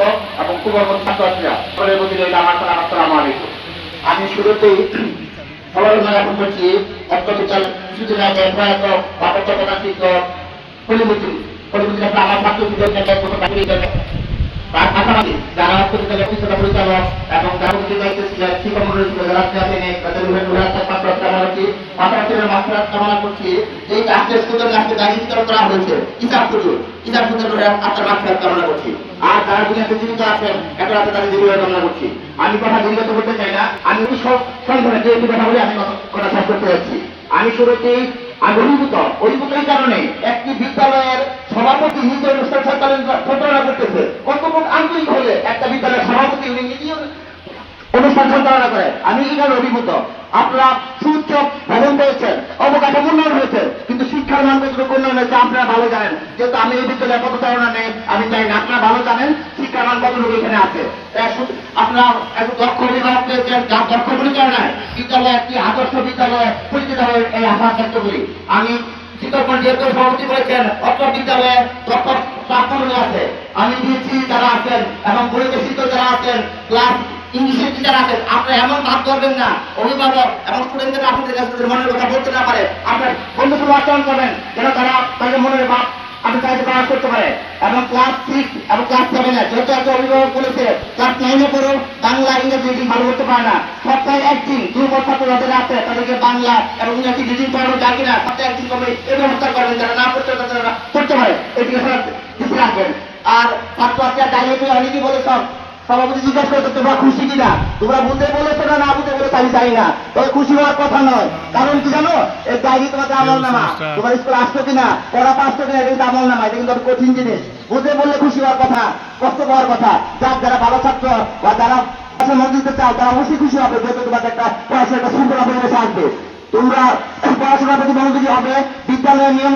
অভিভাবক এবং ছাত্রছাত্রীরা সকলের প্রতি রইল আমার সালাম। আসসালামু আলাইকুম। আমি শুরুতেই সবার জ্ঞাপন করছি অত্যধিকার কিছুদিন আগে প্রয়াত ভারত প্রধান শিক্ষক পরিমন্ত্রী আমার ছাত্রছাত্রীদের নেতা কোনো চাকরি দেবে তার পাশাপাশি যারা বিদ্যালয়ের পরিচালক পরিচালক এবং যারা দায়িত্বে ছিলেন শিক্ষামন্ডলী যারা তিনি তাদের মাত্রা কামনা করছি এই আজকে স্কুলের আজকে দায়িত্ব করা হয়েছে হিসাব সুযোগ আপনার মাত্রা কামনা করছি। আর যারা দুনিয়াতে জীবিত আছেন এখন আছে তাদের জীবিত কামনা করছি। আমি কথা দীর্ঘত করতে চাই না, আমি সংক্ষেপে যে কথা বলে আমি কথা শেষ করতে যাচ্ছি। আমি শুরুতেই অভিভূত এই কারণে একটি বিদ্যালয়ের সভাপতি নিজের অনুষ্ঠান সঞ্চালনা করতেছে। কতটুকু আন্তরিক হলে একটা বিদ্যালয়ের সভাপতি উনি নিজেও অনুষ্ঠান সঞ্চালনা করে। আমি এখানে অভিভূত। আপনারা সুউচ্চ ভবন পেয়েছেন, অবকাঠামো উন্নয়ন হয়েছে, কিন্তু শিক্ষার মান কতটুকু উন্নয়ন হয়েছে আপনারা ভালো জানেন। যেহেতু আমি এই বিদ্যালয়ের পদচারণা নেই, আমি চাই না, আপনারা ভালো জানেন শিক্ষার মান কতটুকু এখানে আছে। আপনারা এত দক্ষ অভিভাবক পেয়েছেন, যার দক্ষ পরিচালনায় বিদ্যালয় একটি আদর্শ বিদ্যালয়ে পরিচিত হয়ে এই আশা ব্যক্ত করি। আমি শিক্ষক যেহেতু সভাপতি করেছেন, অত্র বিদ্যালয়ে দক্ষ প্রাক্তনী আছে, আমি দিয়েছি যারা আছেন এবং পরিবেশিত যারা আছেন, ক্লাস ইংলিশের টিচার আছেন, আপনারা এমন ভাব করবেন না অভিভাবক এবং স্টুডেন্টদের আপনাদের কাছে মনের কথা বলতে না পারে, আপনার বন্ধুগুলো আচরণ করবেন যেন তারা তাদের মনের ভাব আপনি চাইতে প্রকাশ করতে পারে। এবং ক্লাস 6 এবং ক্লাস 7 যেহেতু একটা অভিভাবক বলেছে ক্লাস 9 পড়ো বাংলা ইংরেজি রিডিং ভালো করতে পারে না, সপ্তাহে একদিন দুর্বল ছাত্র যাদের আছে তাদেরকে বাংলা এবং ইংরেজি রিডিং পড়ানো যায় কিনা সপ্তাহে একদিন করবে এই ব্যবস্থা করবেন, যারা না পড়তে তারা করতে পারে, এদিকে দৃষ্টি রাখবেন। আর ছাত্রছাত্রীরা ডাইরেক্টলি অনেকেই বলে সভাপতি জিজ্ঞাসা করতে তোমরা খুশি কিনা, তোমরা বুঝে বলেছো না বুঝে বলেছো আমি জানি না, তবে খুশি হওয়ার কথা নয়। কারণ কি জানো, এই ডায়েরি তোমাদের আমল নামা, তোমার স্কুল আসছো কিনা পড়া পাচ্ছো কিনা এটা কিন্তু আমল নামা, এটা কিন্তু কঠিন জিনিস। বুঝে বললে খুশি হওয়ার কথা, কষ্ট পাওয়ার কথা। যারা ভালো ছাত্র বা যারা মন দিতে চাও তারা অবশ্যই খুশি হবে, যেহেতু তোমাদের একটা পড়াশোনা একটা শৃঙ্খলা পরিবেশ আসবে। তোমরা পড়াশোনার প্রতি মনোযোগী হবে, বিদ্যালয়ের নিয়ম